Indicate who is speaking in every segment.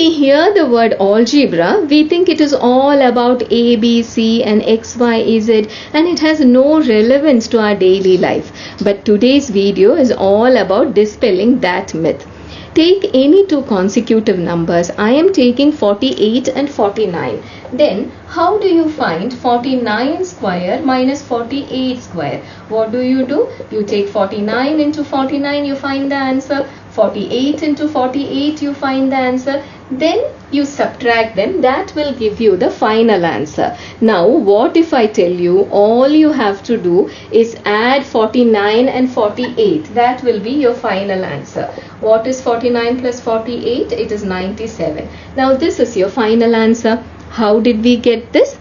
Speaker 1: we hear the word algebra, we think it is all about A, B, C and X, Y, Z, and it has no relevance to our daily life. But today's video is all about dispelling that myth. Take any two consecutive numbers. I am taking 48 and 49. Then how do you find 49 square minus 48 square? What do? You take 49 into 49, you find the answer. 48 into 48, you find the answer. Then you subtract them. That will give you the final answer. Now what if I tell you all you have to do is add 49 and 48? That will be your final answer. What is 49 plus 48? It is 97. Now this is your final answer. How did we get this?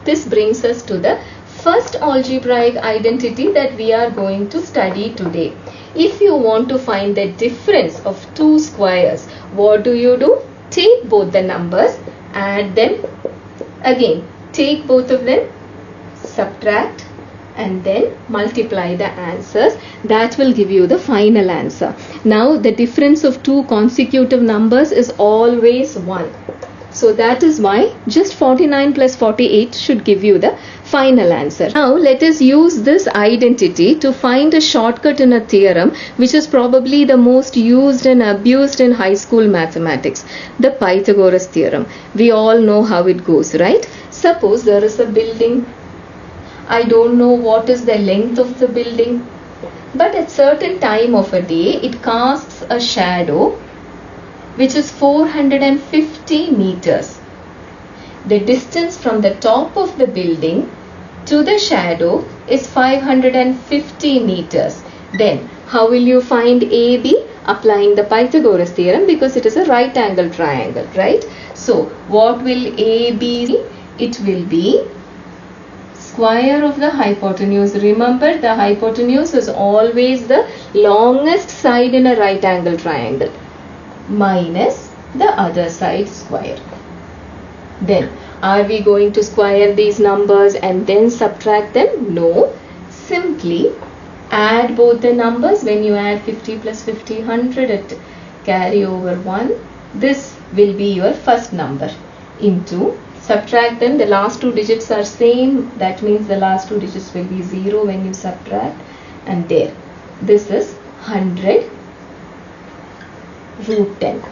Speaker 1: This brings us to the first algebraic identity that we are going to study today. If you want to find the difference of two squares, what do? Take both the numbers, add them, again take both of them, subtract, and then multiply the answers. That will give you the final answer. Now the difference of two consecutive numbers is always 1. So that is why just 49 plus 48 should give you the final answer. Now let us use this identity to find a shortcut in a theorem which is probably the most used and abused in high school mathematics, the Pythagoras theorem. We all know how it goes, right? Suppose there is a building. I don't know what is the length of the building, but at certain time of a day it casts a shadow which is 450 meters. The distance from the top of the building to the shadow is 550 meters. Then how will you find AB? Applying the Pythagoras theorem, because it is a right angle triangle, right? So what will AB be? It will be square of the hypotenuse. Remember, the hypotenuse is always the longest side in a right angle triangle, minus the other side square. Then are we going to square these numbers and then subtract them? No. Simply add both the numbers. When you add 50 plus 50, 100, it carry over 1. This will be your first number. Into, subtract them. The last two digits are same. That means the last two digits will be 0 when you subtract. And there. This is 100 root 10.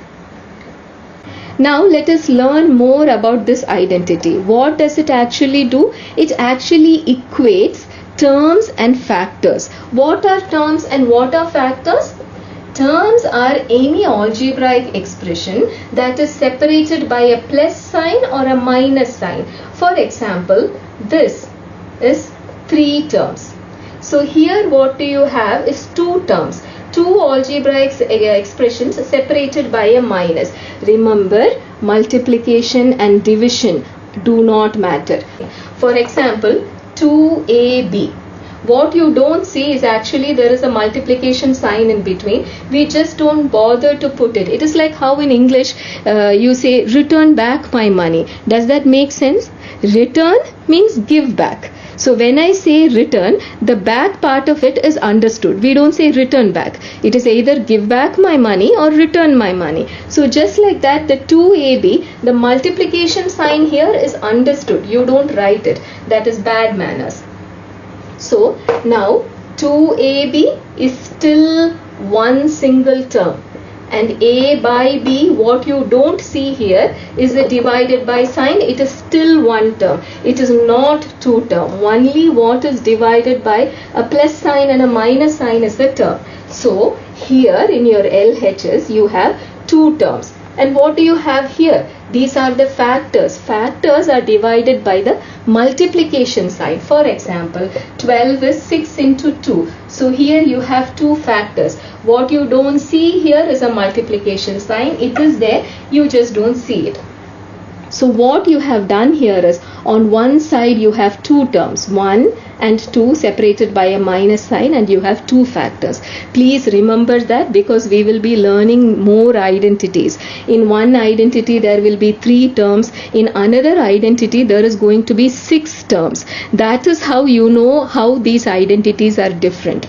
Speaker 1: Now let us learn more about this identity. What does it actually do? It actually equates terms and factors. What are terms and what are factors? Terms are any algebraic expression that is separated by a plus sign or a minus sign. For example, this is 3 terms. So here what do you have is 2 terms. 2 algebraic expressions separated by a minus. Remember, multiplication and division do not matter. For example, 2AB. What you don't see is actually there is a multiplication sign in between. We just don't bother to put it. It is like how in English you say return back my money. Does that make sense? Return means give back. So when I say return, the back part of it is understood. We don't say return back. It is either give back my money or return my money. So just like that, the 2AB, the multiplication sign here is understood. You don't write it. That is bad manners. So now 2AB is still one single term. And A by B, what you don't see here is the divided by sign. It is still one term. It is not 2 term. Only what is divided by a plus sign and a minus sign is the term. So here in your LHS you have 2 terms. And what do you have here? These are the factors. Factors are divided by the multiplication sign. For example, 12 is 6 into 2. So here you have 2 factors. What you don't see here is a multiplication sign. It is there. You just don't see it. So what you have done here is on one side you have 2 terms, 1 and 2 separated by a minus sign, and you have 2 factors. Please remember that, because we will be learning more identities. In one identity there will be 3 terms. In another identity there is going to be 6 terms. That is how you know how these identities are different.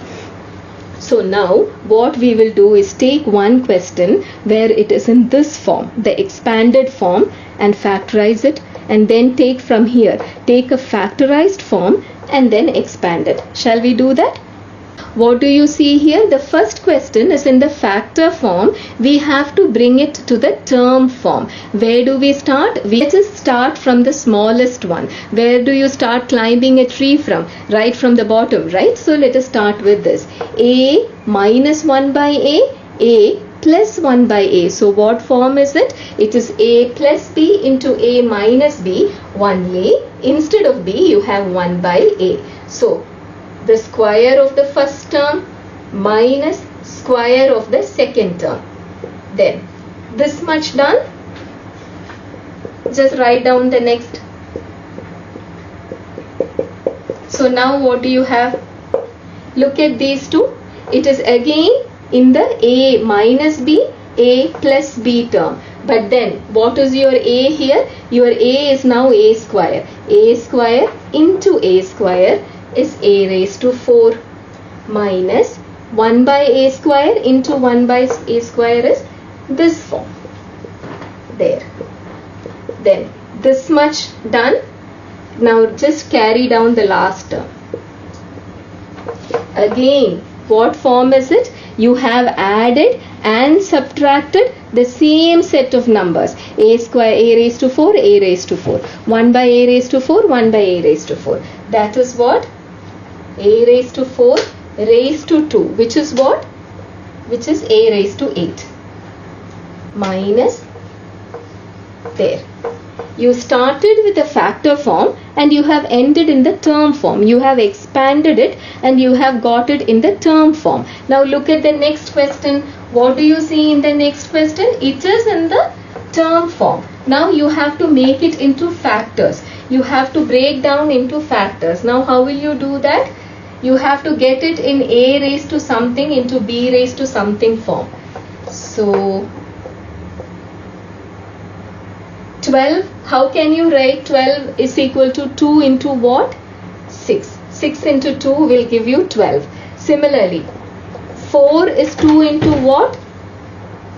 Speaker 1: So now what we will do is take one question where it is in this form, the expanded form, and factorize it, and then take from here, take a factorized form and then expand it. Shall we do that? What do you see here? The first question is in the factor form. We have to bring it to the term form. Where do we start? Let us start from the smallest one. Where do you start climbing a tree from? Right from the bottom, right? So let us start with this. A minus 1 by A plus 1 by A. So what form is it? It is A plus B into A minus B only. Instead of B, you have 1 by A. So the square of the first term minus square of the second term. Then this much done. Just write down the next. So now what do you have? Look at these two. It is again in the A minus B, A plus B term. But then what is your A here? Your A is now A square. A square into A square is A raised to 4 minus 1 by A square into 1 by A square is this form. There. Then this much done. Now just carry down the last term. Again, what form is it? You have added and subtracted the same set of numbers. A square, A raised to 4, A raised to 4. 1 by A raised to 4, 1 by A raised to 4. That is what? A raised to 4 raised to 2, which is what? Which is A raised to 8 minus there. You started with the factor form and you have ended in the term form. You have expanded it and you have got it in the term form. Now look at the next question. What do you see in the next question? It is in the term form. Now you have to make it into factors. You have to break down into factors. Now how will you do that? You have to get it in A raised to something into B raised to something form. So 12, how can you write 12 is equal to 2 into what? 6. 6 into 2 will give you 12. Similarly, 4 is 2 into what?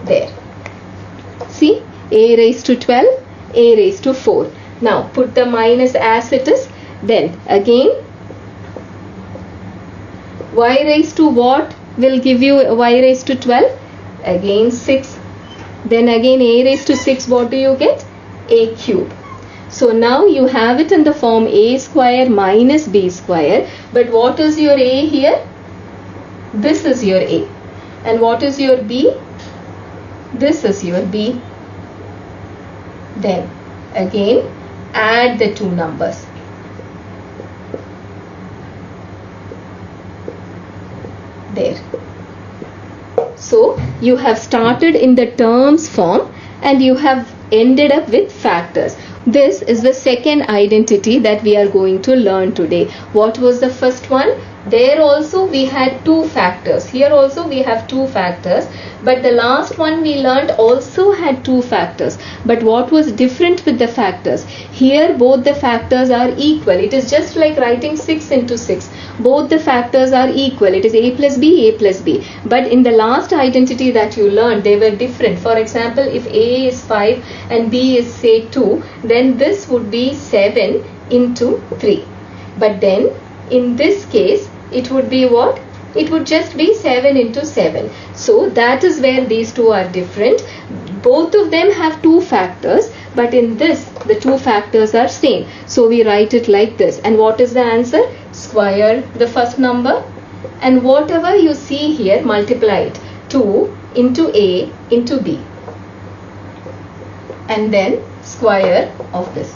Speaker 1: There. See, A raised to 12, A raised to 4. Now put the minus as it is. Then again, y raised to what will give you y raised to 12? Again 6. Then again A raised to 6, what do you get? A cube. So now you have it in the form A square minus B square. But what is your A here? This is your A. And what is your B? This is your B. Then again add the two numbers. There. So you have started in the terms form and you have ended up with factors. This is the second identity that we are going to learn today. What was the first one? There also we had two factors. Here also we have two factors. But the last one we learned also had two factors. But what was different with the factors? Here both the factors are equal. It is just like writing 6 into 6. Both the factors are equal. It is A plus B, A plus B. But in the last identity that you learned, they were different. For example, if A is 5 and B is say 2, then this would be 7 into 3. But then in this case, it would be what? It would just be 7 into 7. So that is where these two are different. Both of them have two factors, but in this the two factors are same. So we write it like this. And what is the answer? Square the first number and whatever you see here, multiply it. 2 into A into B. And then square of this.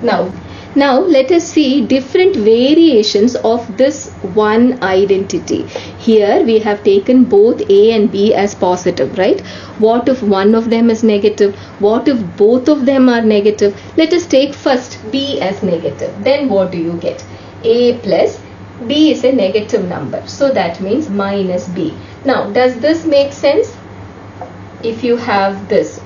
Speaker 1: Now let us see different variations of this one identity. Here we have taken both A and B as positive, right? What if one of them is negative? What if both of them are negative? Let us take first B as negative. Then what do you get? A plus B is a negative number. So that means minus B. Now does this make sense? If you have this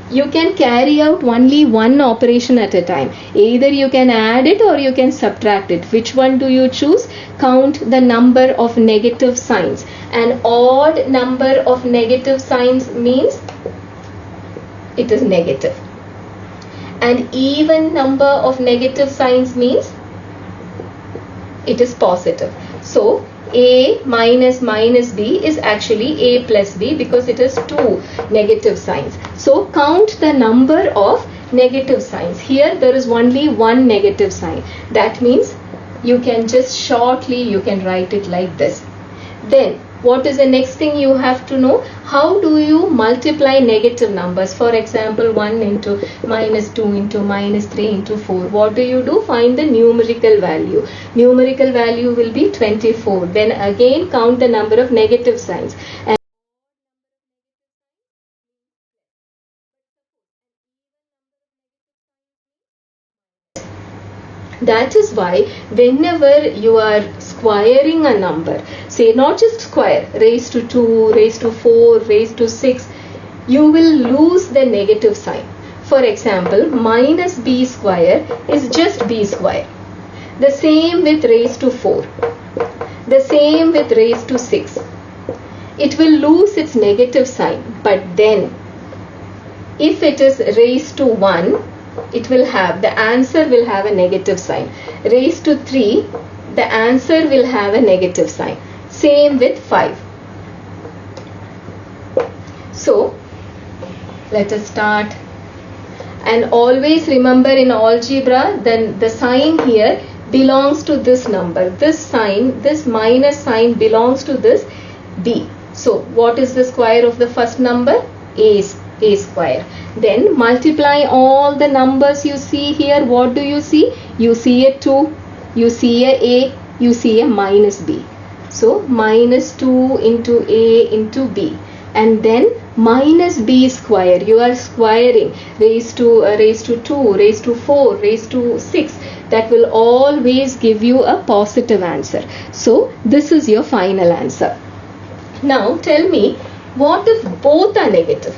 Speaker 1: you can carry out only one operation at a time. Either you can add it or you can subtract it. Which one do you choose? Count the number of negative signs. An odd number of negative signs means it is negative. An even number of negative signs means it is positive. So a minus minus b is actually a plus b because it has two negative signs. So count the number of negative signs. Here there is only one negative sign. That means you can just shortly you can write it like this. Then what is the next thing you have to know? How do you multiply negative numbers? For example, 1 into minus 2 into minus 3 into 4. What do you do? Find the numerical value. Numerical value will be 24. Then again count the number of negative signs. And that is why whenever you are squaring a number, say not just square, raised to 2, raised to 4, raised to 6, you will lose the negative sign. For example, minus b square is just b square. The same with raised to 4. The same with raised to 6. It will lose its negative sign. But then, if it is raised to 1, it will have, the answer will have a negative sign. Raised to 3, the answer will have a negative sign. Same with 5. So, let us start. And always remember in algebra, then the sign here belongs to this number. This sign, this minus sign belongs to this b. So, what is the square of the first number? A square. Then multiply all the numbers you see here. What do you see? You see a 2, you see a, you see a minus b. So minus 2 into a into b. And then minus b square. You are squaring. Raised to 2, raised to 4, raised to 6. That will always give you a positive answer. So this is your final answer. Now tell me, what if both are negative?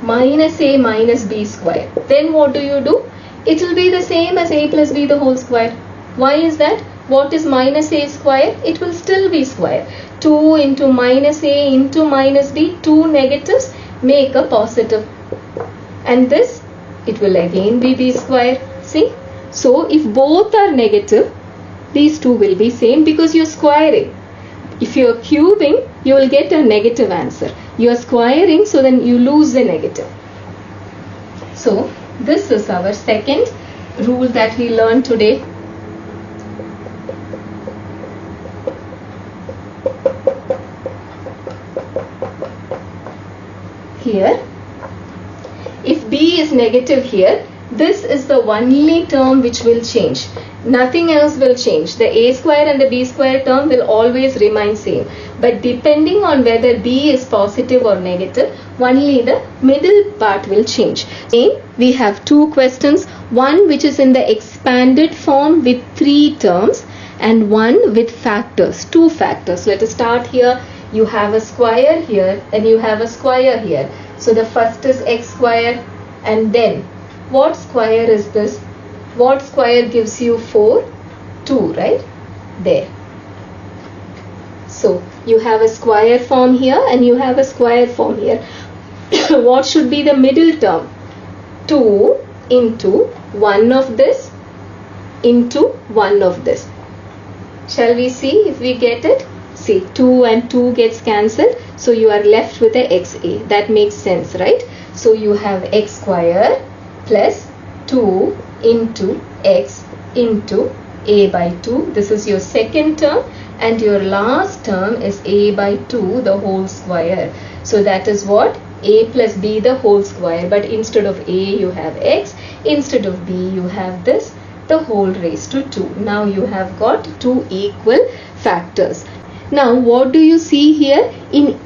Speaker 1: Minus a minus b square. Then what do you do? It will be the same as a plus b the whole square. Why is that? What is minus a square? It will still be square. 2 into minus a into minus b, two negatives make a positive. And this, it will again be b square. See? So if both are negative, these two will be same because you're squaring. If you're cubing, you will get a negative answer. You are squaring, so then you lose the negative. So this is our second rule that we learned today. Here, if b is negative here, this is the only term which will change. Nothing else will change. The a square and the b square term will always remain same. But depending on whether b is positive or negative, only the middle part will change. Again, we have two questions. One which is in the expanded form with 3 terms and one with factors, 2 factors. Let us start here. You have a square here and you have a square here. So the first is x square, and then what square is this? What square gives you 4? 2, right? There. So you have a square form here and you have a square form here. What should be the middle term? 2 into 1 of this into 1 of this. Shall we see if we get it? See, 2 and 2 gets cancelled. So you are left with a xa. That makes sense, right? So you have x square plus 2 into x into a by 2. This is your second term, and your last term is a by 2 the whole square. So that is what? A plus b the whole square. But instead of a you have x, instead of b you have this, the whole raised to 2. Now you have got 2 equal factors. Now what do you see here?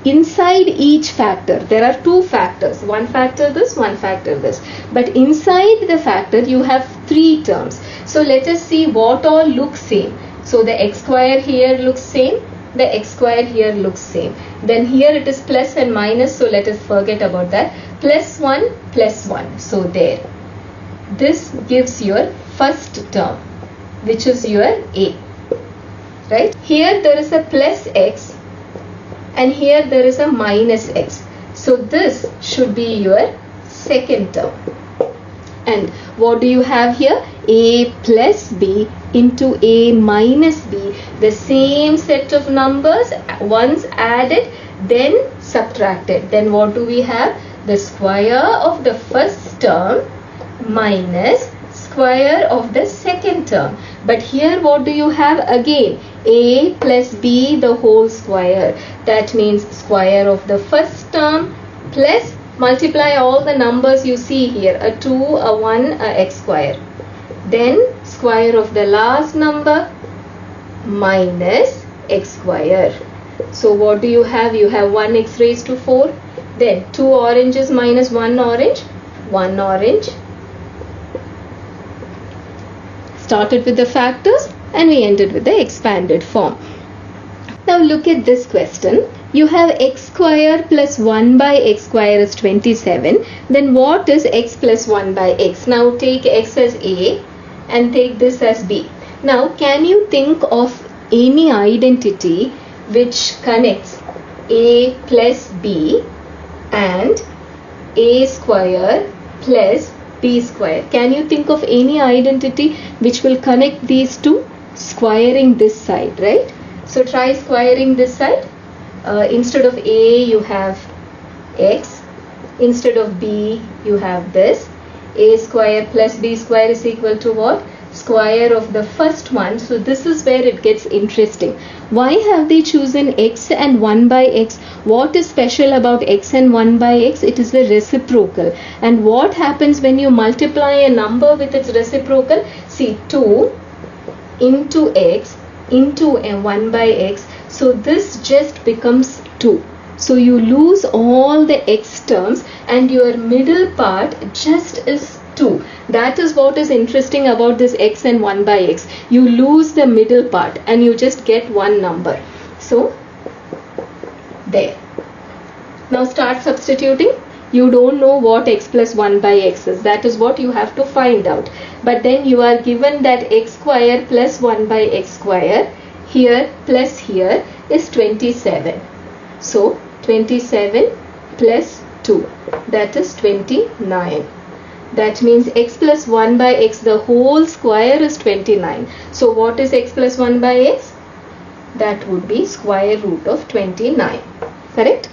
Speaker 1: Inside each factor there are 2 factors. One factor this, one factor this. But inside the factor you have 3 terms. So let us see what all looks same. So the x square here looks same. the x square here looks same. Then here it is plus and minus, so let us forget about that. Plus 1 plus 1. So there. This gives your first term, which is your a. Right? Here there is a plus x and here there is a minus x. So this should be your second term. And what do you have here? A plus b into a minus b. The same set of numbers, once added, then subtracted. Then what do we have? The square of the first term minus square of the second term. But here what do you have again? A plus b the whole square. That means square of the first term plus multiply all the numbers you see here, a 2, a 1, a x square. Then square of the last number minus x square. So what do you have? You have 1x raised to 4. Then 2 oranges minus 1 orange. 1 orange. Started with the factors and we ended with the expanded form. Now look at this question. You have x square plus 1 by x square is 27. Then what is x plus 1 by x? Now take x as a and take this as b. Now can you think of any identity which connects a plus b and a square plus b square? Can you think of any identity which will connect these two? Squaring this side, right? So try squaring this side. Instead of a you have x, instead of b you have this. A square plus b square is equal to what? Square of the first one. So this is where it gets interesting. Why have they chosen x and 1 by x? What is special about x and 1 by x? It is the reciprocal. And what happens when you multiply a number with its reciprocal? See, 2 into x into a 1 by x. So this just becomes 2. So you lose all the x terms and your middle part just is 2. That is what is interesting about this x and 1 by x. You lose the middle part and you just get one number. So there. Now start substituting. You don't know what x plus 1 by x is. That is what you have to find out. But then you are given that x square plus 1 by x square here plus here is 27. So 27 plus 2, that is 29. That means x plus 1 by x the whole square is 29. So what is x plus 1 by x? That would be square root of 29. Correct?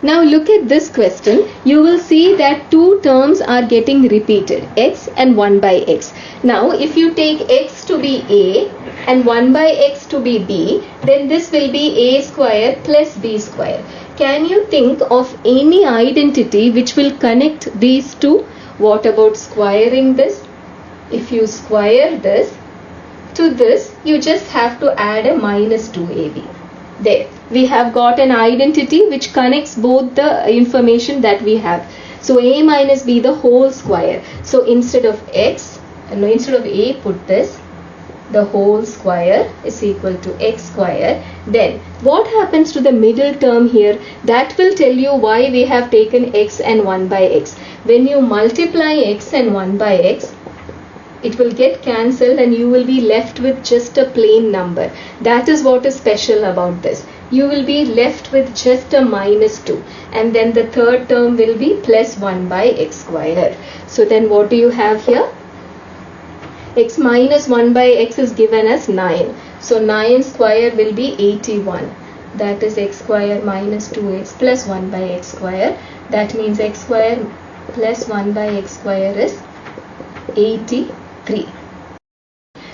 Speaker 1: Now look at this question. You will see that two terms are getting repeated, x and 1 by x. Now if you take x to be a and 1 by x to be b, then this will be a square plus b square. Can you think of any identity which will connect these two? What about squaring this? If you square this to this, you just have to add a minus 2ab. There. We have got an identity which connects both the information that we have. So a minus b the whole square. So instead of x, instead of a, put this. The whole square is equal to x square. Then what happens to the middle term here? That will tell you why we have taken x and 1 by x. When you multiply x and 1 by x, it will get cancelled and you will be left with just a plain number. That is what is special about this. You will be left with just a minus 2 and then the third term will be plus 1 by x square. So then what do you have here? X minus 1 by x is given as 9. So 9 square will be 81. That is x square minus 2x plus 1 by x square. That means x square plus 1 by x square is 83.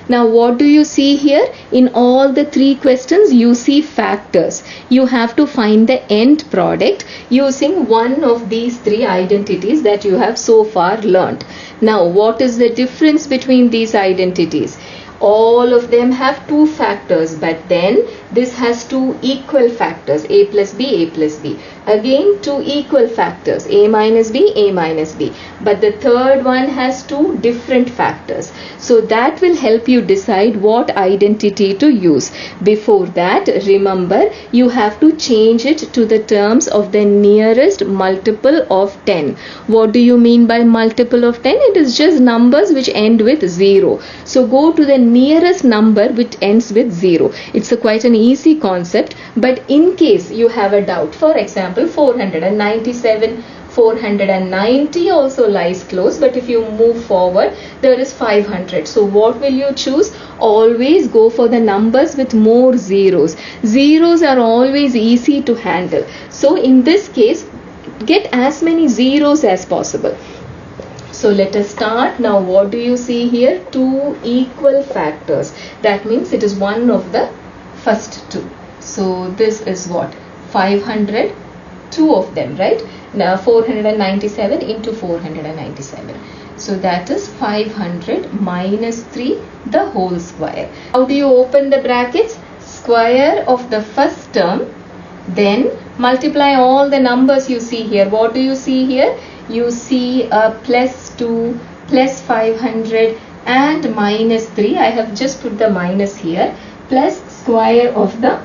Speaker 1: Now what do you see here? In all the three questions you see factors. You have to find the end product using one of these three identities that you have so far learnt. Now what is the difference between these identities? All of them have two factors, but then This has two equal factors, a plus b, a plus b. Again, two equal factors, a minus b, a minus b. But the third one has two different factors. So that will help you decide what identity to use. Before that, remember, you have to change it to the terms of the nearest multiple of 10. What do you mean by multiple of 10? It is just numbers which end with 0. So go to the nearest number which ends with 0. It's quite an easy concept, but in case you have a doubt, for example, 497, 490 also lies close, but if you move forward, there is 500. So what will you choose? Always go for the numbers with more zeros. Zeros are always easy to handle. So in this case, get as many zeros as possible. So let us start. Now what do you see here? Two equal factors. That means it is one of the first two. So this is what? 500, two of them, right? Now 497 into 497. So that is 500 minus 3 the whole square. How do you open the brackets? Square of the first term, then multiply all the numbers you see here. What do you see here? You see a plus 2, plus 500 and minus 3. I have just put the minus here, plus square of the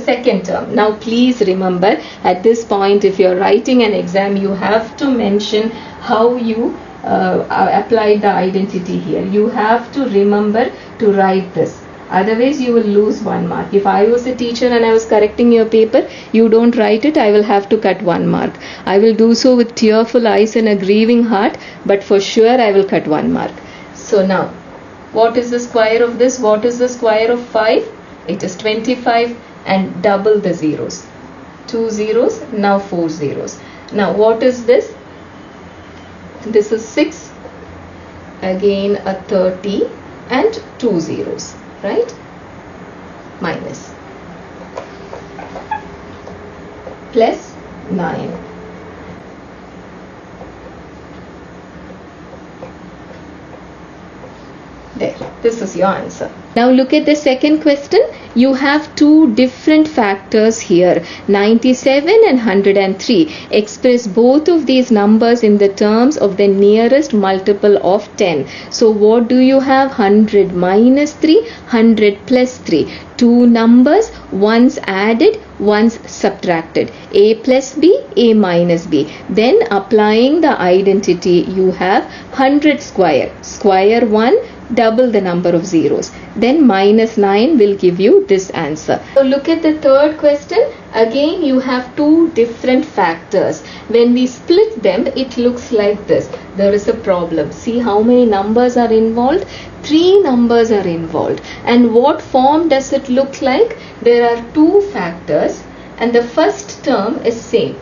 Speaker 1: second term. Now please remember, at this point if you are writing an exam, you have to mention how you applied the identity here. You have to remember to write this. Otherwise you will lose 1 mark. If I was a teacher and I was correcting your paper, you don't write it, I will have to cut 1 mark. I will do so with tearful eyes and a grieving heart, but for sure I will cut 1 mark. So now, what is the square of this? What is the square of 5? It is 25, and double the zeros. 2 zeros, now 4 zeros. Now what is this? This is 6, again a 30 and 2 zeros, right? Minus, plus 9. There, this is your answer. Now look at the second question. You have two different factors here, 97 and 103. Express both of these numbers in the terms of the nearest multiple of 10. So what do you have? 100 minus 3, 100 plus 3. Two numbers, once added, once subtracted. A plus b, a minus b. Then applying the identity, you have 100 square. Square 1, double the number of zeros. Then minus 9 will give you this answer. So look at the third question. Again you have two different factors. When we split them, it looks like this. There is a problem. See how many numbers are involved? 3 numbers are involved. And what form does it look like? There are two factors and the first term is same,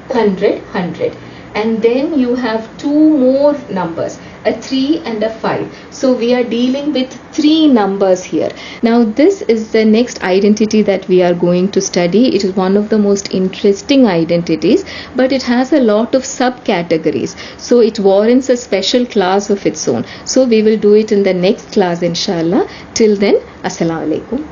Speaker 1: 100, 100. And then you have two more numbers, a 3 and a 5. So we are dealing with 3 numbers here. Now this is the next identity that we are going to study. It is one of the most interesting identities, but it has a lot of subcategories. So it warrants a special class of its own. So we will do it in the next class, inshallah. Till then, Assalamu alaikum.